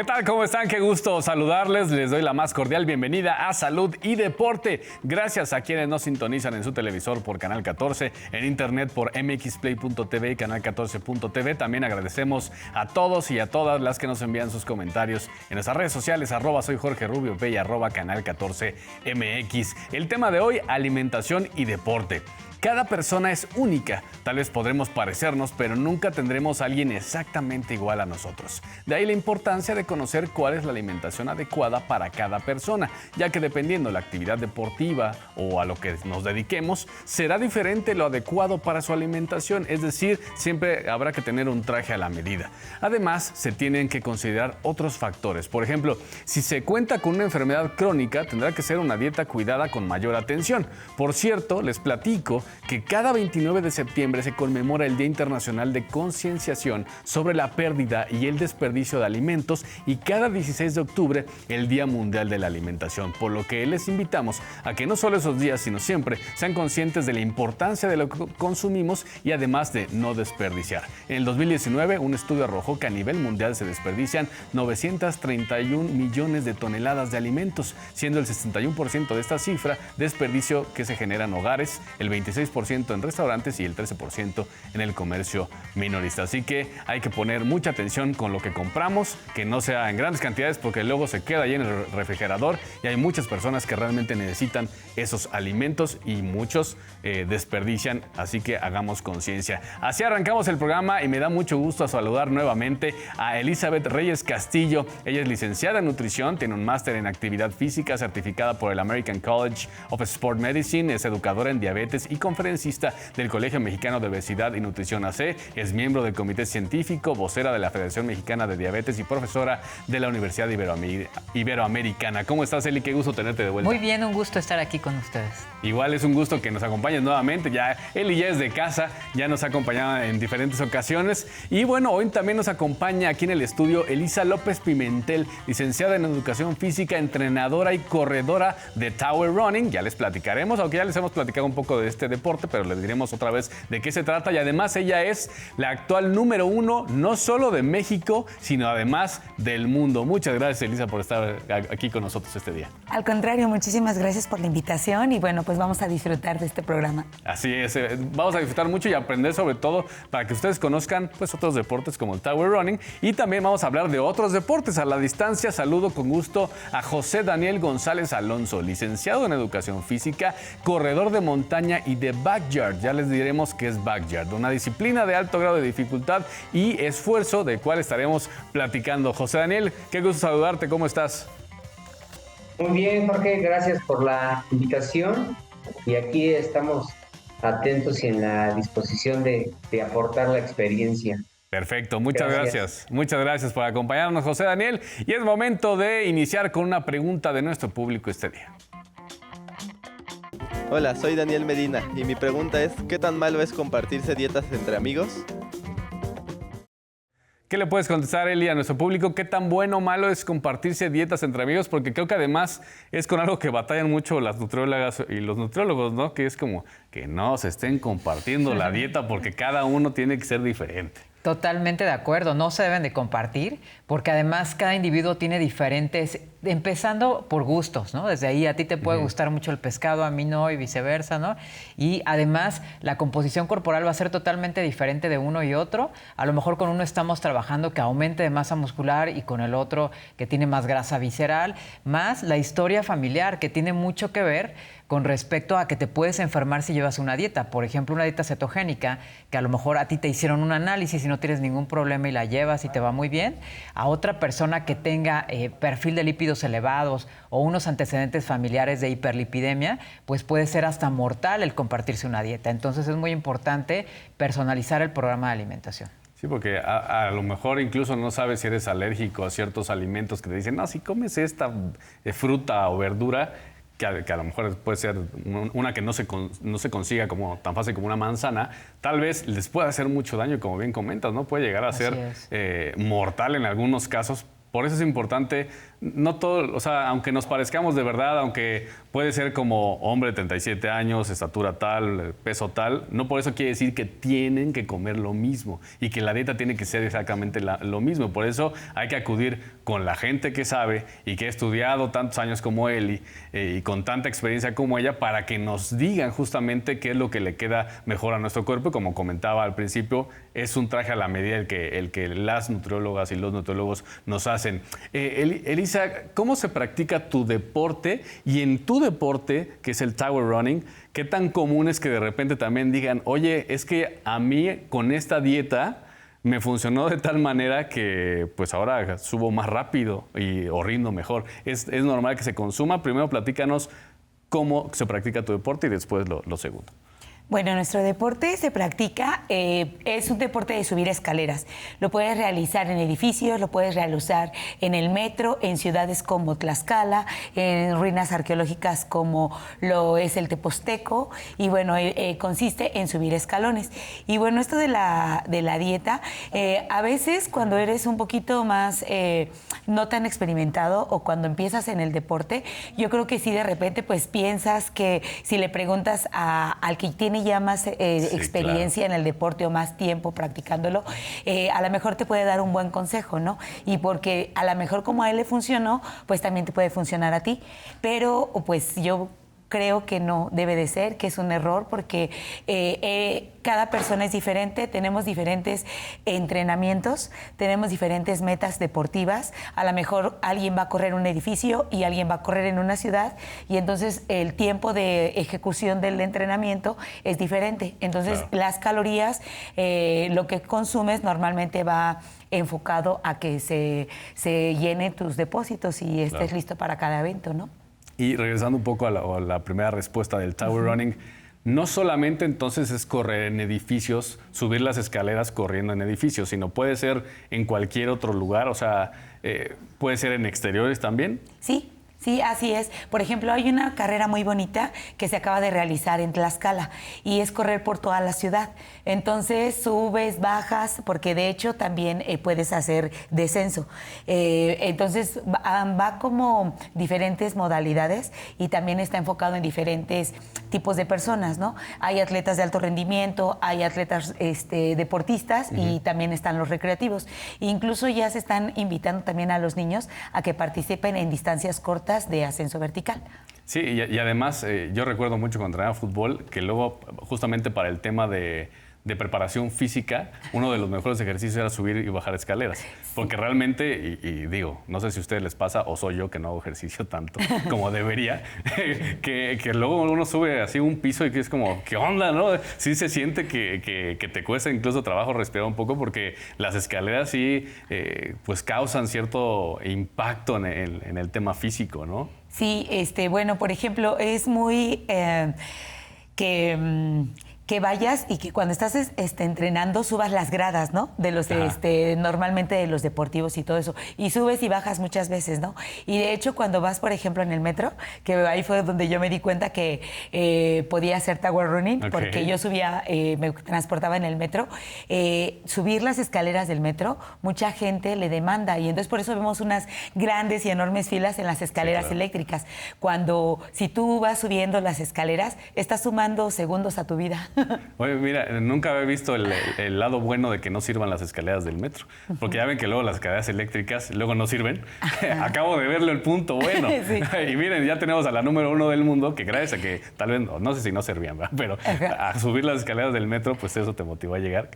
¿Qué tal? ¿Cómo están? Qué gusto saludarles. Les doy la más cordial bienvenida a Salud y Deporte. Gracias a quienes nos sintonizan en su televisor por Canal 14, en internet por mxplay.tv y canal14.tv. También agradecemos a todos y a todas las que nos envían sus comentarios en nuestras redes sociales, soy Jorge Rubio P y Canal 14 MX. El tema de hoy, alimentación y deporte. Cada persona es única, tal vez podremos parecernos, pero nunca tendremos a alguien exactamente igual a nosotros. De ahí la importancia de conocer cuál es la alimentación adecuada para cada persona, ya que dependiendo de la actividad deportiva o a lo que nos dediquemos, será diferente lo adecuado para su alimentación, es decir, siempre habrá que tener un traje a la medida. Además, se tienen que considerar otros factores. Por ejemplo, si se cuenta con una enfermedad crónica, tendrá que ser una dieta cuidada con mayor atención. Por cierto, les platico que cada 29 de septiembre se conmemora el Día Internacional de Concienciación sobre la pérdida y el desperdicio de alimentos y cada 16 de octubre el Día Mundial de la Alimentación, por lo que les invitamos a que no solo esos días, sino siempre sean conscientes de la importancia de lo que consumimos y además de no desperdiciar. En el 2019, un estudio arrojó que a nivel mundial se desperdician 931 millones de toneladas de alimentos, siendo el 61% de esta cifra desperdicio que se genera en hogares, el 26% en restaurantes y el 13% en el comercio minorista. Así que hay que poner mucha atención con lo que compramos, que no sea en grandes cantidades porque luego se queda ahí en el refrigerador y hay muchas personas que realmente necesitan esos alimentos y muchos desperdician, así que hagamos conciencia. Así arrancamos el programa y me da mucho gusto saludar nuevamente a Elizabeth Reyes Castillo. Ella es licenciada en nutrición, tiene un máster en actividad física certificada por el American College of Sport Medicine, es educadora en diabetes y conferencista del Colegio Mexicano de Obesidad y Nutrición AC, es miembro del Comité Científico, vocera de la Federación Mexicana de Diabetes y profesora de la Universidad Iberoamericana. ¿Cómo estás, Eli? Qué gusto tenerte de vuelta. Muy bien, un gusto estar aquí con ustedes. Igual es un gusto que nos acompañes nuevamente. Ya Eli ya es de casa, ya nos ha acompañado en diferentes ocasiones. Y bueno, hoy también nos acompaña aquí en el estudio Elisa López Pimentel, licenciada en Educación Física, entrenadora y corredora de Tower Running. Ya les platicaremos, aunque ya les hemos platicado un poco de este deporte, pero les diremos otra vez de qué se trata. Y además ella es la actual número 1, no solo de México, sino además del mundo. Muchas gracias, Elisa, por estar aquí con nosotros este día. Al contrario, muchísimas gracias por la invitación y bueno, pues vamos a disfrutar de este programa. Así es, vamos a disfrutar mucho y aprender sobre todo para que ustedes conozcan pues otros deportes como el Tower Running y también vamos a hablar de otros deportes a la distancia. Saludo con gusto a José Daniel González Alonso, licenciado en Educación Física, corredor de montaña y de backyard. Ya les diremos qué es backyard, una disciplina de alto grado de dificultad y esfuerzo del cual estaremos platicando. José Daniel, qué gusto saludarte, ¿cómo estás? Muy bien, Jorge, gracias por la invitación y aquí estamos atentos y en la disposición de aportar la experiencia. Perfecto, muchas gracias. Muchas gracias por acompañarnos, José Daniel. Y es momento de iniciar con una pregunta de nuestro público este día. Hola, soy Daniel Medina y mi pregunta es, ¿qué tan malo es compartirse dietas entre amigos? ¿Qué le puedes contestar, Eli, a nuestro público? ¿Qué tan bueno o malo es compartirse dietas entre amigos? Porque creo que además es con algo que batallan mucho las nutriólogas y los nutriólogos, ¿no? Que es como que no se estén compartiendo la dieta porque cada uno tiene que ser diferente. Totalmente de acuerdo, no se deben de compartir porque además cada individuo tiene diferentes, empezando por gustos, ¿no? Desde ahí a ti te puede gustar mucho el pescado, a mí no y viceversa, ¿no? Y además la composición corporal va a ser totalmente diferente de uno y otro. A lo mejor con uno estamos trabajando que aumente de masa muscular y con el otro que tiene más grasa visceral, más la historia familiar que tiene mucho que ver con respecto a que te puedes enfermar si llevas una dieta. Por ejemplo, una dieta cetogénica, que a lo mejor a ti te hicieron un análisis y no tienes ningún problema y la llevas y te va muy bien. A otra persona que tenga perfil de lípidos elevados o unos antecedentes familiares de hiperlipidemia, pues puede ser hasta mortal el compartirse una dieta. Entonces es muy importante personalizar el programa de alimentación. Sí, porque a lo mejor incluso no sabes si eres alérgico a ciertos alimentos que te dicen, no, si comes esta fruta o verdura, que a lo mejor puede ser una que no se consiga como tan fácil como una manzana, tal vez les pueda hacer mucho daño, como bien comentas, ¿no? Puede llegar a ser mortal en algunos casos Por eso es importante, no todo, o sea, aunque nos parezcamos de verdad, aunque puede ser como hombre de 37 años, estatura tal, peso tal, no por eso quiere decir que tienen que comer lo mismo y que la dieta tiene que ser exactamente lo mismo. Por eso hay que acudir con la gente que sabe y que ha estudiado tantos años como él y con tanta experiencia como ella para que nos digan justamente qué es lo que le queda mejor a nuestro cuerpo. Como comentaba al principio, es un traje a la medida el que las nutriólogas y los nutriólogos nos hacen. Elisa, ¿cómo se practica tu deporte? Y en tu deporte, que es el tower running, ¿qué tan común es que de repente también digan, oye, es que a mí con esta dieta me funcionó de tal manera que pues ahora subo más rápido o rindo mejor? ¿Es normal que se consuma? Primero platícanos cómo se practica tu deporte y después lo segundo. Bueno, nuestro deporte se practica, es un deporte de subir escaleras. Lo puedes realizar en edificios, lo puedes realizar en el metro, en ciudades como Tlaxcala, en ruinas arqueológicas como lo es el Teposteco, y bueno, consiste en subir escalones. Y bueno, esto de la dieta, a veces cuando eres un poquito más no tan experimentado o cuando empiezas en el deporte, yo creo que sí de repente pues piensas que si le preguntas al que tiene ya más experiencia en el deporte o más tiempo practicándolo, a lo mejor te puede dar un buen consejo, ¿no? Y porque a lo mejor como a él le funcionó, pues también te puede funcionar a ti. Pero pues yo creo que no debe de ser, que es un error, porque cada persona es diferente, tenemos diferentes entrenamientos, tenemos diferentes metas deportivas. A lo mejor alguien va a correr en un edificio y alguien va a correr en una ciudad, y entonces el tiempo de ejecución del entrenamiento es diferente. Entonces, claro, las calorías, lo que consumes normalmente va enfocado a que se llenen tus depósitos y estés claro, listo para cada evento, ¿no? Y regresando un poco a la primera respuesta del tower running, no solamente entonces es correr en edificios, subir las escaleras corriendo en edificios, sino puede ser en cualquier otro lugar, o sea, puede ser en exteriores también. Sí. Sí, así es. Por ejemplo, hay una carrera muy bonita que se acaba de realizar en Tlaxcala y es correr por toda la ciudad. Entonces subes, bajas, porque de hecho también puedes hacer descenso. Entonces va como diferentes modalidades y también está enfocado en diferentes tipos de personas, ¿no? Hay atletas de alto rendimiento, hay atletas deportistas y también están los recreativos. Incluso ya se están invitando también a los niños a que participen en distancias cortas de ascenso vertical. Sí, y además yo recuerdo mucho cuando entrenaba fútbol que luego justamente para el tema de preparación física, uno de los mejores ejercicios era subir y bajar escaleras. Porque realmente, y digo, no sé si a ustedes les pasa o soy yo que no hago ejercicio tanto como debería, que luego uno sube así un piso y que es como, ¿qué onda, no? Sí se siente que te cuesta incluso trabajo respirar un poco porque las escaleras sí pues causan cierto impacto en el tema físico, ¿no? Sí, bueno, por ejemplo, es muy que vayas y que cuando estás entrenando subas las gradas, ¿no? De los normalmente de los deportivos y todo eso. Y subes y bajas muchas veces, ¿no? Y de hecho, cuando vas, por ejemplo, en el metro, que ahí fue donde yo me di cuenta que podía hacer tower running, porque yo subía, me transportaba en el metro. Subir las escaleras del metro, mucha gente le demanda y entonces por eso vemos unas grandes y enormes filas en las escaleras eléctricas. Cuando, si tú vas subiendo las escaleras, estás sumando segundos a tu vida. Oye, mira, nunca había visto el lado bueno de que no sirvan las escaleras del metro. Porque ya ven que luego las escaleras eléctricas luego no sirven. Acabo de verle el punto bueno. Sí. Y miren, ya tenemos a la número 1 del mundo, que gracias a que tal vez, no sé si no servían, ¿verdad? Pero a subir las escaleras del metro, pues eso te motivó a llegar.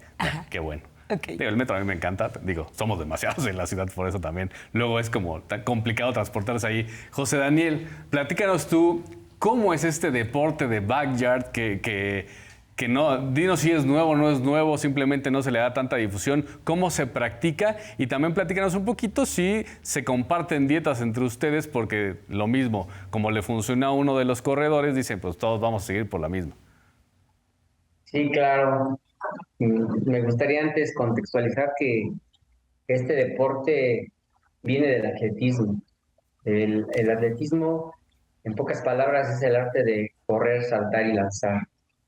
Qué bueno. Okay. Digo, el metro a mí me encanta. Digo, somos demasiados en la ciudad, por eso también. Luego es como tan complicado transportarse ahí. José Daniel, platícanos tú, ¿cómo es este deporte de backyard que no, dinos si es nuevo o no es nuevo, simplemente no se le da tanta difusión, cómo se practica y también platícanos un poquito si se comparten dietas entre ustedes, porque lo mismo, como le funciona a uno de los corredores, dicen, pues todos vamos a seguir por la misma. Sí, claro. Me gustaría antes contextualizar que este deporte viene del atletismo. El atletismo, en pocas palabras, es el arte de correr, saltar y lanzar.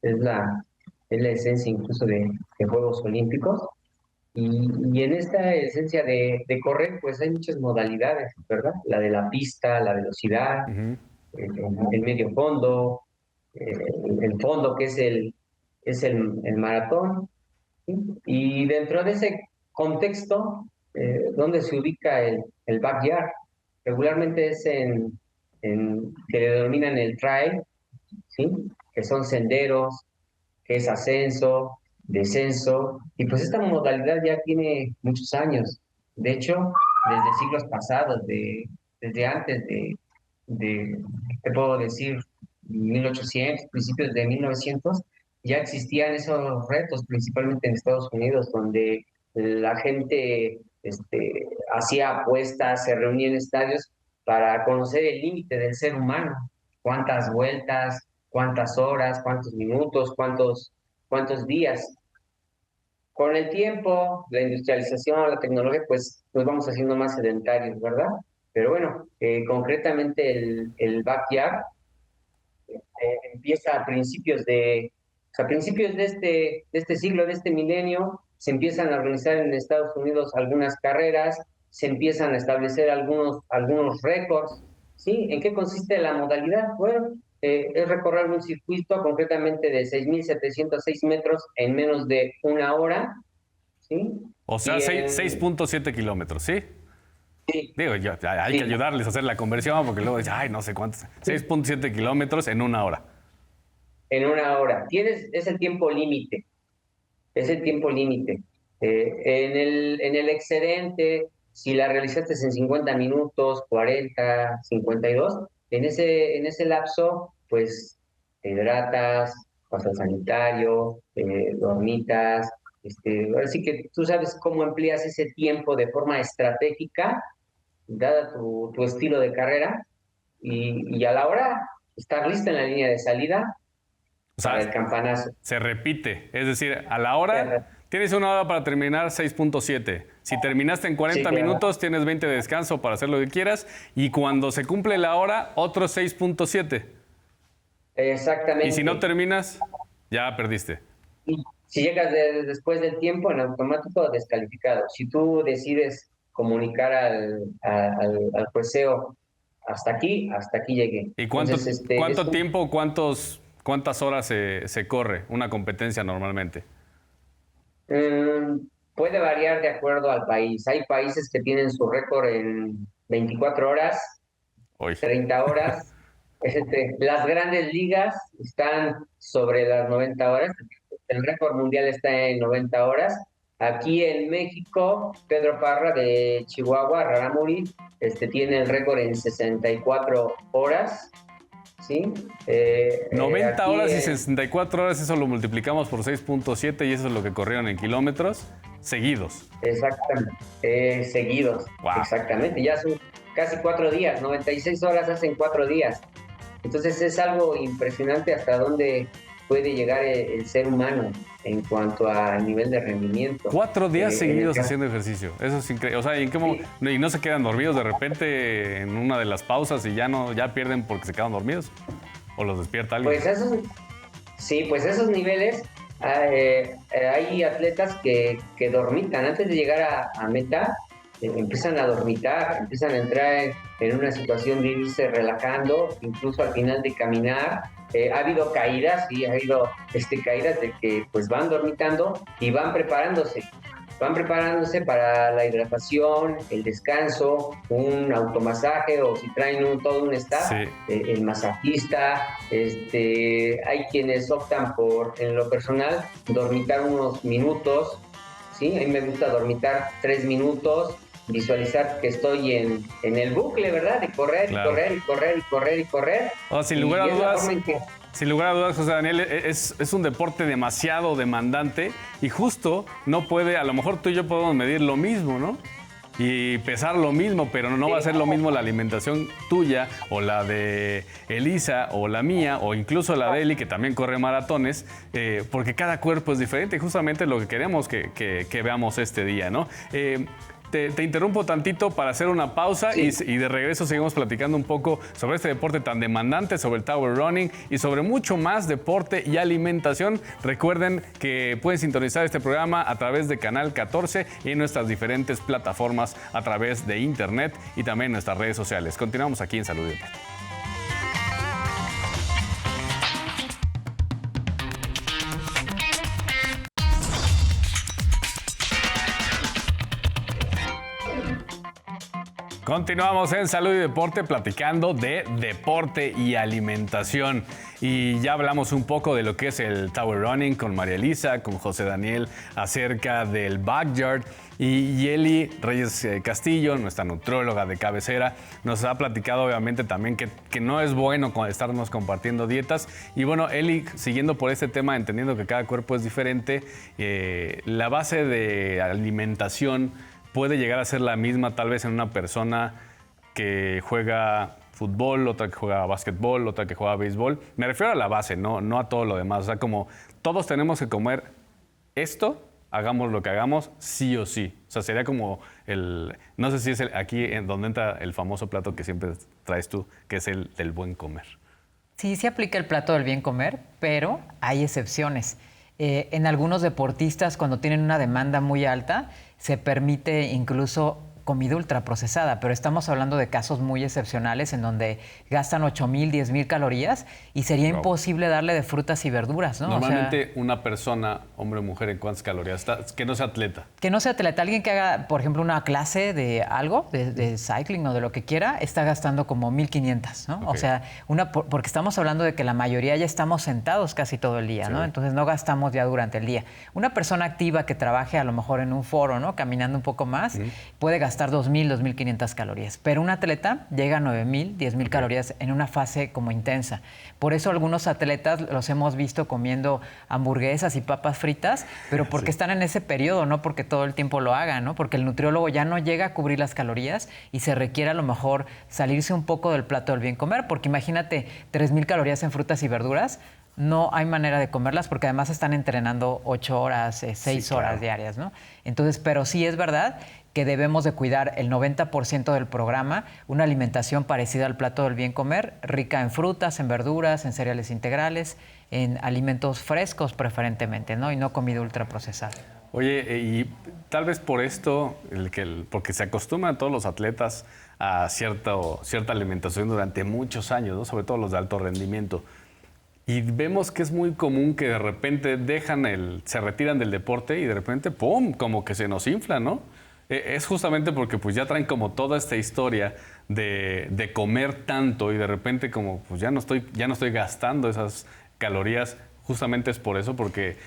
Es la esencia incluso de Juegos Olímpicos. Y en esta esencia de correr, pues hay muchas modalidades, ¿verdad? La de la pista, la velocidad, Ujú. el medio fondo, el fondo que es el maratón, ¿sí? Y dentro de ese contexto, ¿dónde se ubica el backyard? Regularmente es que le denominan el trail, ¿sí? Que son senderos, que es ascenso, descenso, y pues esta modalidad ya tiene muchos años. De hecho, desde siglos pasados, desde antes te puedo decir, 1800, principios de 1900, ya existían esos retos, principalmente en Estados Unidos, donde la gente hacía apuestas, se reunía en estadios para conocer el límite del ser humano, cuántas vueltas, cuántas horas, cuántos minutos, cuántos días. Con el tiempo, la industrialización, la tecnología, pues nos vamos haciendo más sedentarios, ¿verdad? Pero bueno, concretamente el backyard empieza a principios de este siglo, de este milenio, se empiezan a organizar en Estados Unidos algunas carreras, se empiezan a establecer algunos récords, ¿sí? ¿En qué consiste la modalidad? Bueno, es recorrer un circuito concretamente de 6.706 metros en menos de una hora, ¿sí? O sea, Y 6.7 kilómetros, ¿sí? sí, Digo, hay que ayudarles a hacer la conversión porque luego dicen, ay, no sé cuántos. 6.7 kilómetros en una hora. en una hora. Es el tiempo límite. Es el tiempo límite. En el excedente, si la realizaste en 50 minutos, 40, 52, en ese lapso, pues te hidratas, vas al sanitario, dormitas. Ahora sí que tú sabes cómo empleas ese tiempo de forma estratégica, dada tu estilo de carrera, y a la hora estar lista en la línea de salida O para el sea, campanazo. se repite. Es decir, a la hora, tienes una hora para terminar 6.7. Si terminaste en 40 Sí, claro. minutos, tienes 20 de descanso para hacer lo que quieras. Y cuando se cumple la hora, otro 6.7. Exactamente. Y si no terminas, ya perdiste. Y si llegas después del tiempo, en automático descalificado. Si tú decides comunicar al jueceo, hasta aquí llegué. ¿Y Entonces, cuánto tiempo, cuántas horas se corre una competencia normalmente? puede variar de acuerdo al país. Hay países que tienen su récord en 24 horas, Hoy. 30 horas. Las grandes ligas están sobre las 90 horas. El récord mundial está en 90 horas. Aquí en México, Pedro Parra de Chihuahua, Raramuri, tiene el récord en 64 horas. ¿Sí? 90 aquí horas y en- 64 horas, eso lo multiplicamos por 6.7 y eso es lo que corrieron en kilómetros seguidos. Exactamente, seguidos. Wow. Exactamente, ya son casi 4 días, 96 horas hacen 4 días. Entonces es algo impresionante hasta dónde puede llegar el ser humano en cuanto a nivel de rendimiento. 4 días En seguidos el caso- haciendo ejercicio. Eso es increíble. O sea, ¿y no se quedan dormidos de repente en una de las pausas y ya pierden porque se quedan dormidos? ¿O los despierta alguien? Pues esos niveles, hay atletas que dormitan antes de llegar a meta. Empiezan a dormitar, empiezan a entrar en una situación de irse relajando, incluso al final de caminar. Ha habido caídas, sí, ha habido caídas de que pues van dormitando y van preparándose para la hidratación, el descanso, un automasaje o si traen todo un staff, Sí. El masajista. Hay quienes optan por, en lo personal, dormitar unos minutos. ¿Sí? A mí me gusta dormitar 3 minutos, visualizar que estoy en el bucle, ¿verdad? De correr, Claro. y correr, y correr, y correr, y correr. Oh, sin lugar a Y es la dudas, forma en que- sin lugar a dudas, José Daniel, es un deporte demasiado demandante y justo no puede, a lo mejor tú y yo podemos medir lo mismo, ¿no? Y pesar lo mismo, pero no va a ser lo mismo la alimentación tuya o la de Elisa o la mía o incluso la de Eli, que también corre maratones, porque cada cuerpo es diferente y justamente lo que queremos que veamos este día, ¿no? te interrumpo tantito para hacer una pausa y de regreso seguimos platicando un poco sobre este deporte tan demandante, sobre el Tower Running y sobre mucho más deporte y alimentación. Recuerden que pueden sintonizar este programa a través de Canal 14 y en nuestras diferentes plataformas a través de internet y también en nuestras redes sociales. Continuamos aquí en Salud y Deporte. Continuamos en Salud y Deporte platicando de deporte y alimentación. Y ya hablamos un poco de lo que es el Tower Running con María Elisa, con José Daniel, acerca del backyard. Y Eli Reyes Castillo, nuestra nutrióloga de cabecera, nos ha platicado obviamente también que no es bueno estarnos compartiendo dietas. Y bueno, Eli, siguiendo por este tema, entendiendo que cada cuerpo es diferente, la base de alimentación puede llegar a ser la misma tal vez en una persona que juega fútbol, otra que juega básquetbol, otra que juega béisbol. Me refiero a la base, no a todo lo demás. O sea, como todos tenemos que comer esto, hagamos lo que hagamos, sí o sí. O sea, sería como no sé si es aquí en donde entra el famoso plato que siempre traes tú, que es el del buen comer. Sí, se aplica el plato del bien comer, pero hay excepciones. En algunos deportistas, cuando tienen una demanda muy alta, se permite incluso comida ultraprocesada, pero estamos hablando de casos muy excepcionales en donde gastan 8,000, 10,000 calorías y sería imposible darle de frutas y verduras, ¿no? Normalmente una persona, hombre o mujer, ¿en cuántas calorías está? Que no sea atleta. Que no sea atleta. Alguien que haga, por ejemplo, una clase de algo, de cycling o de lo que quiera, está gastando como 1,500, ¿no? Okay. O sea, porque estamos hablando de que la mayoría ya estamos sentados casi todo el día, ¿no? Entonces no gastamos ya durante el día. Una persona activa que trabaje a lo mejor en un foro, ¿no? Caminando un poco más, puede gastar 2,000, 2,500 calorías. Pero un atleta llega a 9,000, 10,000 calorías en una fase como intensa. Por eso algunos atletas los hemos visto comiendo hamburguesas y papas fritas, pero porque están en ese periodo, no porque todo el tiempo lo hagan, ¿no? Porque el nutriólogo ya no llega a cubrir las calorías y se requiere a lo mejor salirse un poco del plato del bien comer, porque imagínate 3,000 calorías en frutas y verduras, no hay manera de comerlas porque además están entrenando 8 horas, 6 horas diarias, ¿no? Entonces, pero sí es verdad que debemos de cuidar el 90% del programa, una alimentación parecida al plato del bien comer, rica en frutas, en verduras, en cereales integrales, en alimentos frescos preferentemente, ¿no? Y no comida ultraprocesada. Oye, y tal vez por esto, porque se acostumbran todos los atletas a cierta alimentación durante muchos años, ¿no? Sobre todo los de alto rendimiento. Y vemos que es muy común que de repente se retiran del deporte y de repente, ¡pum!, como que se nos infla, ¿no? Es justamente porque pues ya traen como toda esta historia de comer tanto y de repente como pues ya no estoy gastando esas calorías. Justamente es por eso, porque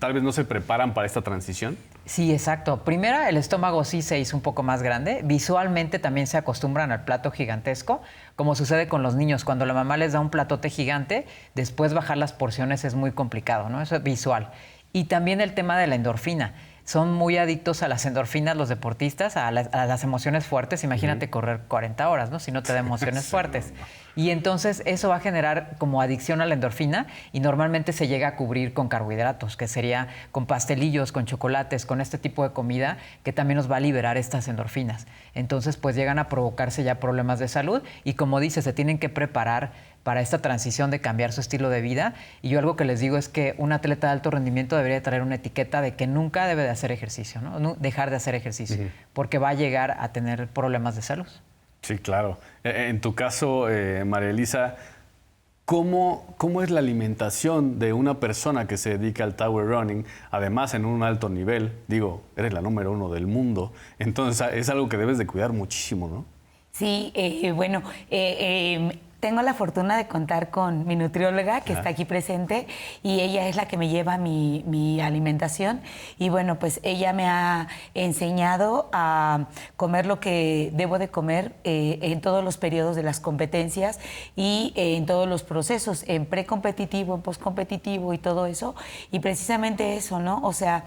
tal vez no se preparan para esta transición. Sí, exacto. Primero, el estómago sí se hizo un poco más grande. Visualmente también se acostumbran al plato gigantesco, como sucede con los niños. Cuando la mamá les da un platote gigante, después bajar las porciones es muy complicado, ¿no? Eso es visual. Y también el tema de la endorfina. Son muy adictos a las endorfinas los deportistas, a las emociones fuertes. Imagínate correr 40 horas, ¿no? Si no te da emociones fuertes. Y entonces eso va a generar como adicción a la endorfina y normalmente se llega a cubrir con carbohidratos, que sería con pastelillos, con chocolates, con este tipo de comida que también nos va a liberar estas endorfinas. Entonces pues llegan a provocarse ya problemas de salud y como dice, se tienen que preparar para esta transición de cambiar su estilo de vida. Y yo algo que les digo es que un atleta de alto rendimiento debería traer una etiqueta de que nunca debe de hacer ejercicio, ¿no? Dejar de hacer ejercicio, porque va a llegar a tener problemas de salud. Sí, claro. En tu caso, María Elisa, ¿cómo es la alimentación de una persona que se dedica al Tower Running, además en un alto nivel? Digo, eres la número 1 del mundo, entonces es algo que debes de cuidar muchísimo, ¿no? Sí, bueno, tengo la fortuna de contar con mi nutrióloga que está aquí presente y ella es la que me lleva mi alimentación y bueno, pues ella me ha enseñado a comer lo que debo de comer en todos los periodos de las competencias y en todos los procesos, en precompetitivo, en postcompetitivo y todo eso. Y precisamente eso, ¿no? O sea,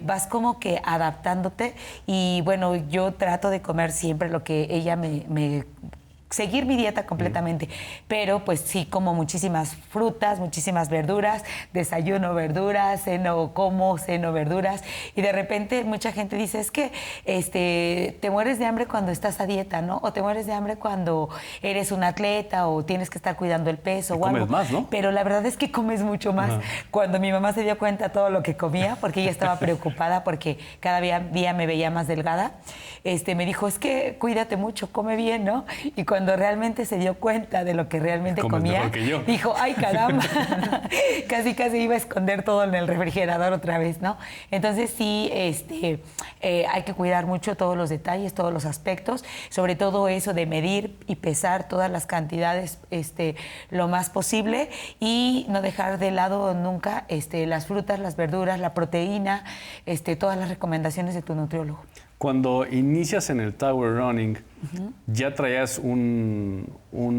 vas como que adaptándote y bueno, yo trato de comer siempre lo que ella me seguir mi dieta completamente, pero pues sí como muchísimas frutas, muchísimas verduras, desayuno verduras, ceno verduras, y de repente mucha gente dice, es que te mueres de hambre cuando estás a dieta, ¿no? O te mueres de hambre cuando eres un atleta o tienes que estar cuidando el peso o algo. Comes más, ¿no? Pero la verdad es que comes mucho más. Cuando mi mamá se dio cuenta de todo lo que comía, porque ella estaba preocupada porque cada día me veía más delgada, me dijo, es que cuídate mucho, come bien, ¿no? Y cuando realmente se dio cuenta de lo que realmente Comes comía, mejor que yo. dijo, ay, caramba, casi iba a esconder todo en el refrigerador otra vez, ¿no? Entonces sí, hay que cuidar mucho todos los detalles, todos los aspectos, sobre todo eso de medir y pesar todas las cantidades lo más posible y no dejar de lado nunca las frutas, las verduras, la proteína, todas las recomendaciones de tu nutriólogo. Cuando inicias en el Tower Running, ¿ya traías un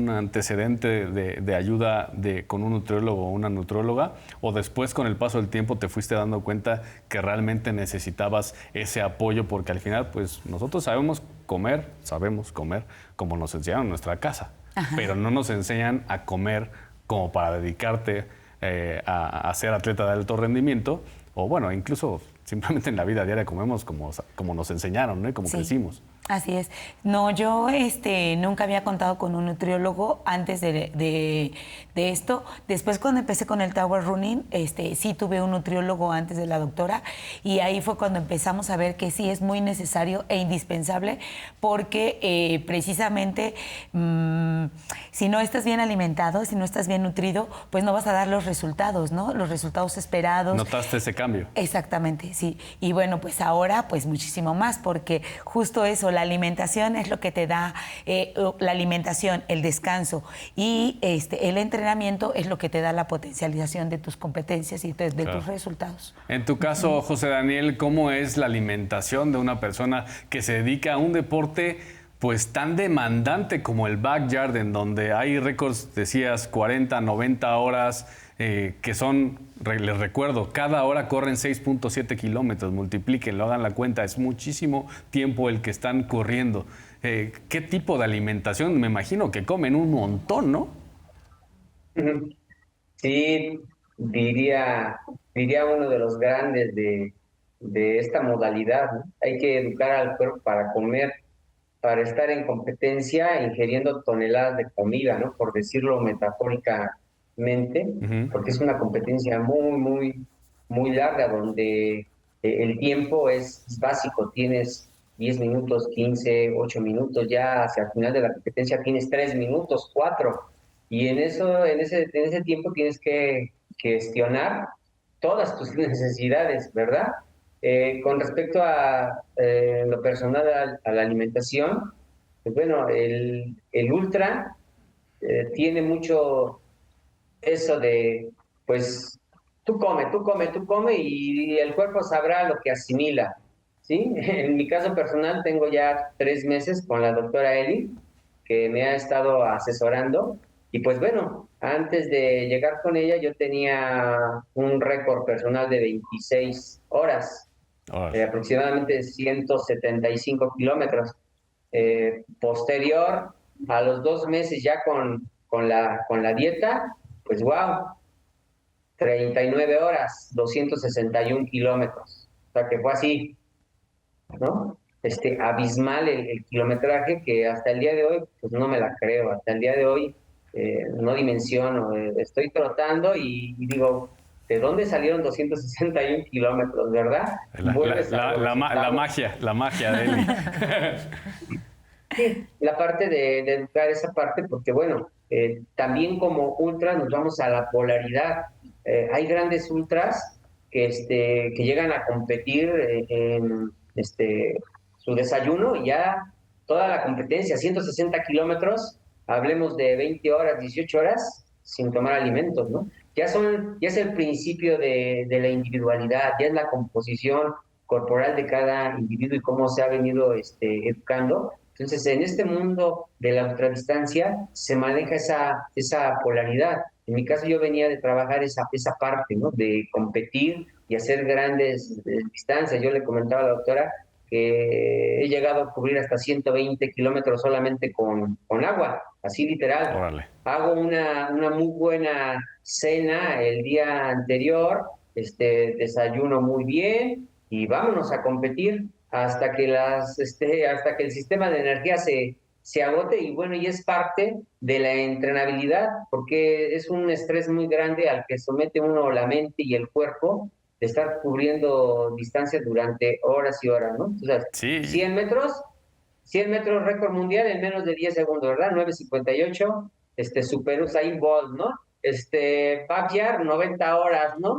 antecedente de ayuda con un nutriólogo o una nutróloga? ¿O después, con el paso del tiempo, te fuiste dando cuenta que realmente necesitabas ese apoyo? Porque al final, pues, nosotros sabemos comer como nos enseñaron en nuestra casa. Ajá. Pero no nos enseñan a comer como para dedicarte a ser atleta de alto rendimiento. O bueno, incluso simplemente en la vida diaria comemos como nos enseñaron, ¿no? Y como crecimos. Así es. No, yo nunca había contado con un nutriólogo antes de esto. Después, cuando empecé con el Tower Running, sí tuve un nutriólogo antes de la doctora, y ahí fue cuando empezamos a ver que sí es muy necesario e indispensable, porque precisamente si no estás bien alimentado, si no estás bien nutrido, pues no vas a dar los resultados, ¿no? Los resultados esperados. ¿Notaste ese cambio? Exactamente, sí. Y bueno, pues ahora pues muchísimo más, porque justo eso, la alimentación es lo que te da, la alimentación, el descanso y el entrenamiento es lo que te da la potencialización de tus competencias y de tus resultados. En tu caso, José Daniel, ¿cómo es la alimentación de una persona que se dedica a un deporte pues tan demandante como el backyard, en donde hay récords, decías, 40, 90 horas, que son, les recuerdo, cada hora corren 6.7 kilómetros, multiplíquenlo, hagan la cuenta, es muchísimo tiempo el que están corriendo. ¿Qué tipo de alimentación? Me imagino que comen un montón, ¿no? Sí, diría uno de los grandes de esta modalidad, ¿no? Hay que educar al cuerpo para comer, para estar en competencia, ingiriendo toneladas de comida, ¿no? Por decirlo metafóricamente, porque es una competencia muy larga, donde el tiempo es tiempo tienes 10 minutos, 15, 8 minutos, ya hacia el final de la competencia tienes 3 minutos, 4, y en ese tiempo tienes que gestionar todas tus necesidades, ¿verdad? Con respecto a lo personal, a la alimentación, pues bueno, el ultra tiene mucho eso de, pues, tú come y el cuerpo sabrá lo que asimila, ¿sí? En mi caso personal tengo ya 3 meses con la doctora Eli, que me ha estado asesorando, y pues bueno, antes de llegar con ella yo tenía un récord personal de 26 horas, aproximadamente 175 kilómetros. Posterior a los 2 meses ya con la dieta, pues wow, 39 horas, 261 kilómetros. O sea que fue así, ¿no? Abismal el kilometraje, que hasta el día de hoy, pues no me la creo. Hasta el día de hoy no dimensiono. Estoy trotando y digo, ¿de dónde salieron 261 kilómetros, verdad? La magia de él. Sí, la parte de educar esa parte, porque bueno, también como ultra nos vamos a la polaridad. Hay grandes ultras que llegan a competir en su desayuno, y ya toda la competencia, 160 kilómetros, hablemos de 20 horas, 18 horas sin tomar alimentos, ¿no? Ya es el principio de la individualidad, ya es la composición corporal de cada individuo y cómo se ha venido educando. Entonces, en este mundo de la ultradistancia se maneja esa polaridad. En mi caso, yo venía de trabajar esa parte, ¿no? De competir y hacer grandes distancias. Yo le comentaba a la doctora que he llegado a cubrir hasta 120 kilómetros solamente con agua, así literal. Órale. Hago una muy buena cena el día anterior, desayuno muy bien y vámonos a competir hasta que hasta que el sistema de energía se agote. Y bueno, y es parte de la entrenabilidad, porque es un estrés muy grande al que somete uno la mente y el cuerpo, de estar cubriendo distancias durante horas y horas, ¿no? O sea, Sí. 100 metros récord mundial en menos de 10 segundos, ¿verdad? 9:58, super Usain Bolt, ¿no? Backyard, 90 horas, ¿no?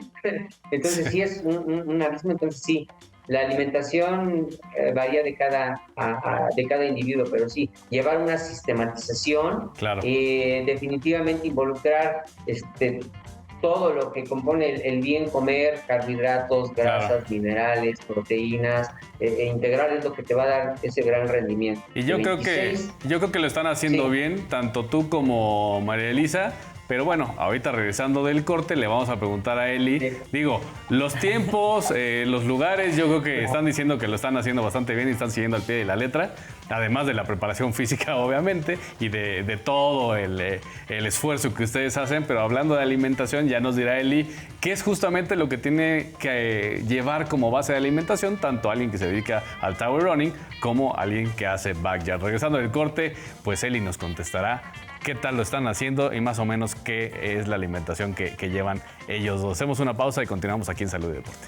Entonces sí es un abismo. Entonces sí, la alimentación varía de cada individuo, pero sí, llevar una sistematización, Claro. definitivamente involucrar todo lo que compone el bien comer, carbohidratos, grasas, Claro. minerales, proteínas, integral es lo que te va a dar ese gran rendimiento. Y yo creo que lo están haciendo Sí. bien, tanto tú como María Elisa. Pero bueno, ahorita regresando del corte, le vamos a preguntar a Eli. Sí. Digo, los tiempos, los lugares, yo creo que están diciendo que lo están haciendo bastante bien y están siguiendo al pie de la letra. Además de la preparación física, obviamente, y de todo el esfuerzo que ustedes hacen. Pero hablando de alimentación, ya nos dirá Eli qué es justamente lo que tiene que llevar como base de alimentación tanto alguien que se dedica al tower running como alguien que hace backyard. Regresando del corte, pues Eli nos contestará qué tal lo están haciendo y más o menos qué es la alimentación que llevan ellos dos. Hacemos una pausa y continuamos aquí en Salud y Deporte.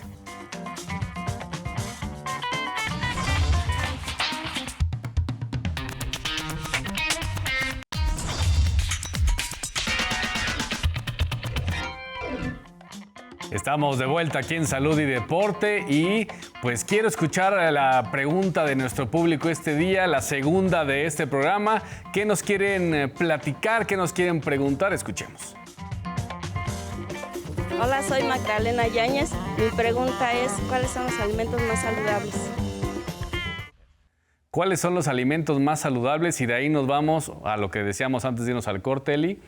Estamos de vuelta aquí en Salud y Deporte y pues quiero escuchar la pregunta de nuestro público este día, la segunda de este programa. ¿Qué nos quieren platicar? ¿Qué nos quieren preguntar? Escuchemos. Hola, soy Magdalena Yáñez. Mi pregunta es, ¿cuáles son los alimentos más saludables? ¿Cuáles son los alimentos más saludables? Y de ahí nos vamos a lo que decíamos antes de irnos al corte, Eli.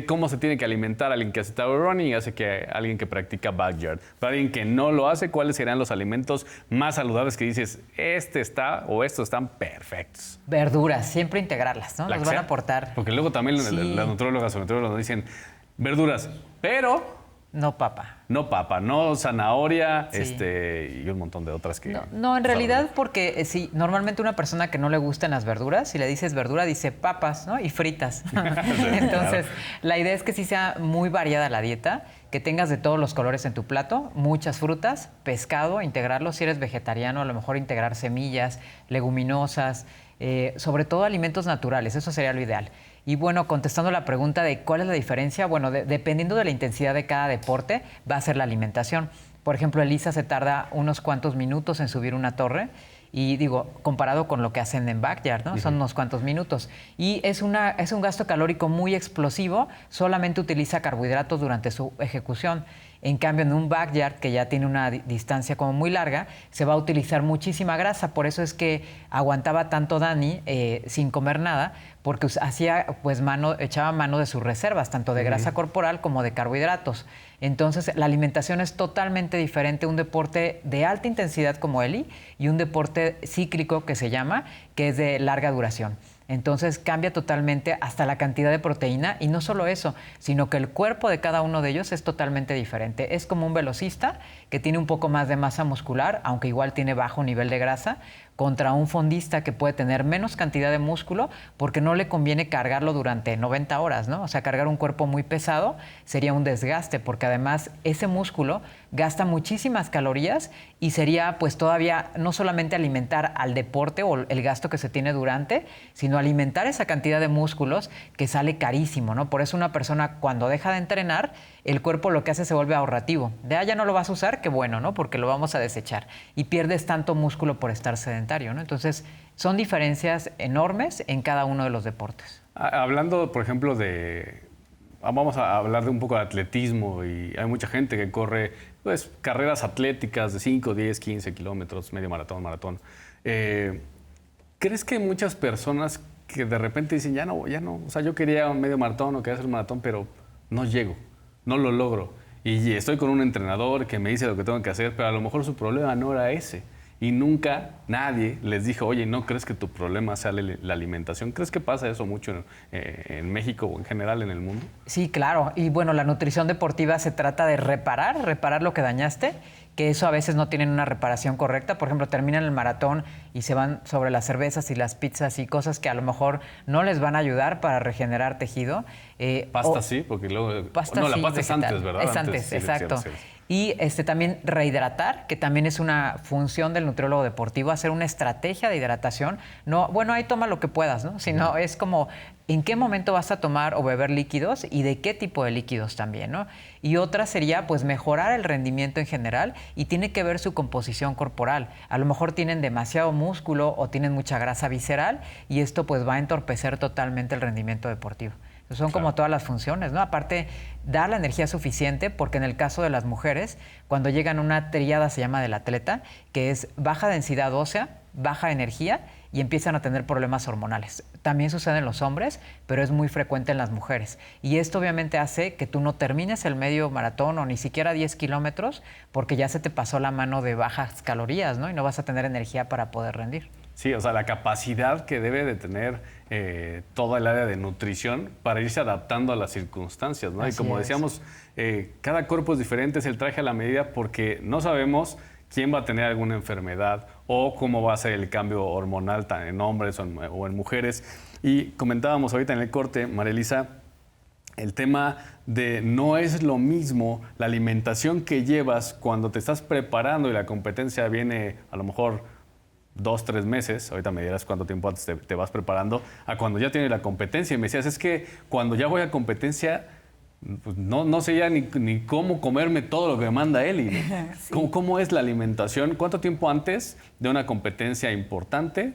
¿Cómo se tiene que alimentar alguien que hace tower running y alguien que practica backyard? Para alguien que no lo hace, ¿cuáles serían los alimentos más saludables que dices, estos están perfectos? Verduras, siempre integrarlas, ¿no? La Nos que van a sea. aportar. Porque luego también Sí. las nutriólogas o nutriólogos nos dicen verduras, pero No papa. no papa, no zanahoria, Sí. y un montón de otras que... No, en realidad porque sí, normalmente una persona que no le gustan las verduras, si le dices verdura, dice papas, ¿no? Y fritas. Entonces, la idea es que sí sea muy variada la dieta, que tengas de todos los colores en tu plato, muchas frutas, pescado, integrarlo. Si eres vegetariano, a lo mejor integrar semillas, leguminosas, sobre todo alimentos naturales, eso sería lo ideal. Y bueno, contestando la pregunta de cuál es la diferencia, bueno, dependiendo de la intensidad de cada deporte, va a ser la alimentación. Por ejemplo, Elisa se tarda unos cuantos minutos en subir una torre y digo, comparado con lo que hacen en backyard, ¿no? Son unos cuantos minutos. Y es un gasto calórico muy explosivo, solamente utiliza carbohidratos durante su ejecución. En cambio, en un backyard que ya tiene una distancia como muy larga, se va a utilizar muchísima grasa. Por eso es que aguantaba tanto Dani sin comer nada, porque hacía pues echaba mano de sus reservas, tanto de grasa corporal como de carbohidratos. Entonces, la alimentación es totalmente diferente, un deporte de alta intensidad como Eli y un deporte cíclico que se llama, que es de larga duración. Entonces cambia totalmente hasta la cantidad de proteína y no solo eso, sino que el cuerpo de cada uno de ellos es totalmente diferente. Es como un velocista que tiene un poco más de masa muscular, aunque igual tiene bajo nivel de grasa, contra un fondista que puede tener menos cantidad de músculo porque no le conviene cargarlo durante 90 horas, ¿no? O sea, cargar un cuerpo muy pesado sería un desgaste porque además ese músculo gasta muchísimas calorías y sería pues todavía no solamente alimentar al deporte o el gasto que se tiene durante, sino alimentar esa cantidad de músculos que sale carísimo, ¿no? Por eso una persona cuando deja de entrenar, el cuerpo lo que hace se vuelve ahorrativo. Ya no lo vas a usar, qué bueno, ¿no? Porque lo vamos a desechar. Y pierdes tanto músculo por estar sedentario, ¿no? Entonces, son diferencias enormes en cada uno de los deportes. Hablando, por ejemplo, vamos a hablar de un poco de atletismo y hay mucha gente que corre pues, carreras atléticas de 5, 10, 15 kilómetros, medio maratón. ¿Crees que hay muchas personas que de repente dicen, ya no, o sea, yo quería un medio maratón o quería hacer un maratón, pero no llego, no lo logro? Y estoy con un entrenador que me dice lo que tengo que hacer, pero a lo mejor su problema no era ese. y nunca nadie les dijo, oye, ¿no crees que tu problema sea la alimentación? ¿Crees que pasa eso mucho en México o en general en el mundo? Sí, claro. Y bueno, la nutrición deportiva se trata de reparar lo que dañaste, que eso a veces no tienen una reparación correcta. Por ejemplo, terminan el maratón y se van sobre las cervezas y las pizzas y cosas que a lo mejor no les van a ayudar para regenerar tejido. Pasta sí, porque luego... Pasta no, la sí, pasta es vegetal. antes, ¿verdad? Es antes, sí, exacto. sí. Y también rehidratar, que también es una función del nutriólogo deportivo, hacer una estrategia de hidratación. No, bueno, ahí toma lo que puedas, ¿no? Sino es como en qué momento vas a tomar o beber líquidos y de qué tipo de líquidos también, ¿no? Y otra sería pues mejorar el rendimiento en general y tiene que ver su composición corporal. A lo mejor tienen demasiado músculo o tienen mucha grasa visceral y esto pues va a entorpecer totalmente el rendimiento deportivo. Son como todas las funciones, ¿no? Aparte, dar la energía suficiente, porque en el caso de las mujeres, cuando llegan a una tríada se llama del atleta, que es baja densidad ósea, baja energía y empiezan a tener problemas hormonales. También sucede en los hombres, pero es muy frecuente en las mujeres. Y esto obviamente hace que tú no termines el medio maratón o ni siquiera 10 kilómetros, porque ya se te pasó la mano de bajas calorías, ¿no? Y no vas a tener energía para poder rendir. Sí, o sea, la capacidad que debe de tener toda el área de nutrición para irse adaptando a las circunstancias, ¿no? Así y como es. decíamos, cada cuerpo es diferente, es el traje a la medida porque no sabemos quién va a tener alguna enfermedad o cómo va a ser el cambio hormonal en hombres o en mujeres. Y comentábamos ahorita en el corte, María Elisa, el tema de no es lo mismo la alimentación que llevas cuando te estás preparando y la competencia viene a lo mejor 2, 3 meses, ahorita me dirás cuánto tiempo antes te vas preparando, a cuando ya tienes la competencia. Y me decías, es que cuando ya voy a competencia, pues no sé ya ni cómo comerme todo lo que me manda Eli, ¿no? Sí. ¿Cómo es la alimentación? ¿Cuánto tiempo antes de una competencia importante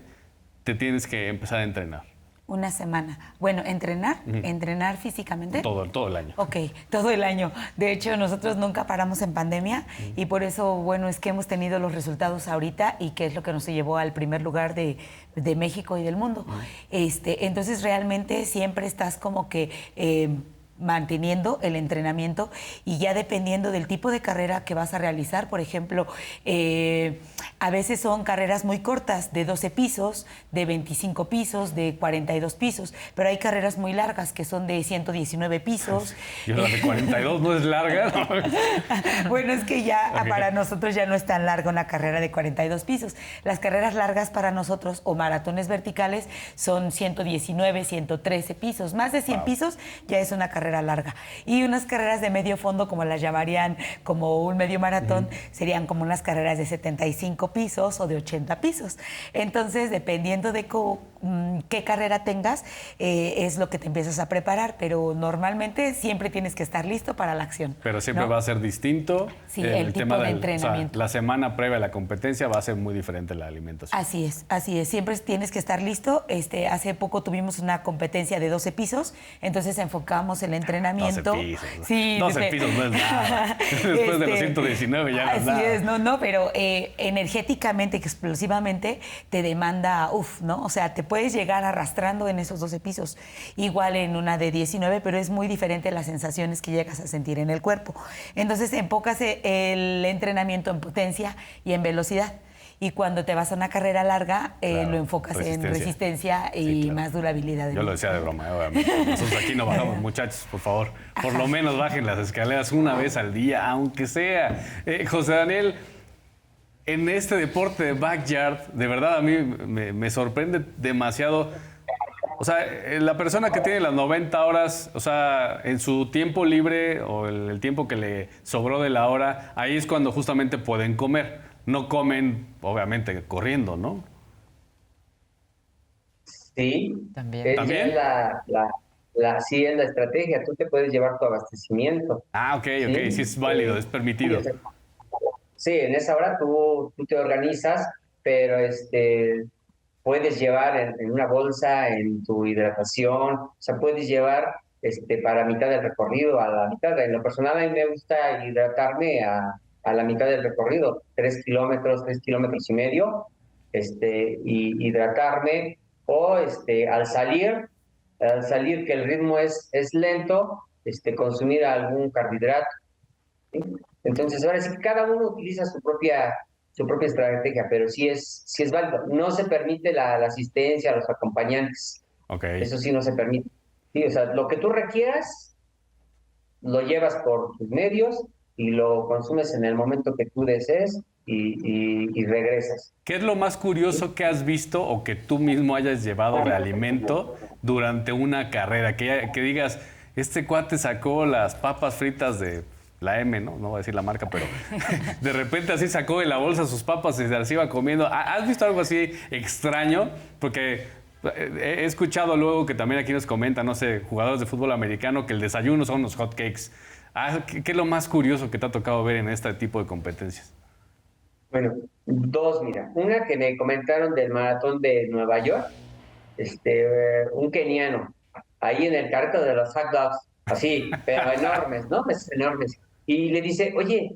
te tienes que empezar a entrenar? Una semana. Bueno, entrenar físicamente. Todo el año. Ok, todo el año. De hecho, nosotros nunca paramos en pandemia y por eso, bueno, es que hemos tenido los resultados ahorita y que es lo que nos llevó al primer lugar de México y del mundo. Entonces, realmente siempre estás como que manteniendo el entrenamiento y ya dependiendo del tipo de carrera que vas a realizar. Por ejemplo, a veces son carreras muy cortas, de 12 pisos, de 25 pisos, de 42 pisos, pero hay carreras muy largas que son de 119 pisos. ¿Y la de 42 no es larga? ¿No? Bueno, es que ya para nosotros ya no es tan larga una carrera de 42 pisos. Las carreras largas para nosotros o maratones verticales son 119, 113 pisos. Más de 100 pisos ya es una carrera larga. Y unas carreras de medio fondo, como las llamarían como un medio maratón, serían como unas carreras de 75 pisos o de 80 pisos. Entonces, dependiendo de qué carrera tengas, es lo que te empiezas a preparar, pero normalmente siempre tienes que estar listo para la acción. Pero siempre, ¿no?, va a ser distinto. Sí, el tipo de entrenamiento. O sea, la semana previa a la competencia va a ser muy diferente la alimentación. Así es. Siempre tienes que estar listo. Hace poco tuvimos una competencia de 12 pisos, entonces enfocamos el entrenamiento. 12 pisos. Sí, 12 pisos no es nada. Después de los 119 ya no es nada. Así es, no, pero energéticamente, explosivamente, te demanda, ¿no? O sea, te puedes llegar arrastrando en esos 12 pisos. Igual en una de 19, pero es muy diferente las sensaciones que llegas a sentir en el cuerpo. Entonces, enfocas el entrenamiento en potencia y en velocidad. Y cuando te vas a una carrera larga, lo enfocas en resistencia y más durabilidad. Yo lo decía de broma, obviamente. Nosotros aquí no bajamos, muchachos, por favor. Por lo menos bajen las escaleras una vez al día, aunque sea. José Daniel, en este deporte de backyard, de verdad a mí me sorprende demasiado. O sea, la persona que tiene las 90 horas, o sea, en su tiempo libre o el tiempo que le sobró de la hora, ahí es cuando justamente pueden comer. No comen, obviamente, corriendo, ¿no? Sí. También. ¿También? Sí, es la estrategia. Tú te puedes llevar tu abastecimiento. Ah, ok, sí es válido, es permitido. Sí, en esa hora tú te organizas, pero puedes llevar en una bolsa, en tu hidratación, o sea, puedes llevar para mitad del recorrido, a la mitad. En lo personal, a mí me gusta hidratarme a la mitad del recorrido, 3 kilómetros, 3 kilómetros y medio, y hidratarme, o al salir que el ritmo es lento, consumir algún carbohidrato, ¿sí? Entonces, ahora sí, cada uno utiliza su propia su propia estrategia, pero sí es válido. No se permite la asistencia a los acompañantes. Ok. Eso sí no se permite. Sí, o sea, lo que tú requieras, lo llevas por tus medios y lo consumes en el momento que tú desees y regresas. ¿Qué es lo más curioso que has visto o que tú mismo hayas llevado de alimento durante una carrera? Que digas, este cuate sacó las papas fritas de la M, ¿no? No voy a decir la marca, pero de repente así sacó de la bolsa sus papas y se las iba comiendo. ¿Has visto algo así extraño? Porque he escuchado luego que también aquí nos comentan, no sé, jugadores de fútbol americano, que el desayuno son los hot cakes. ¿Qué es lo más curioso que te ha tocado ver en este tipo de competencias? Bueno, dos, mira. Una que me comentaron del maratón de Nueva York, un keniano, ahí en el carrito de los hot dogs, así, pero enormes, ¿no? Pues enormes. Y le dice, oye,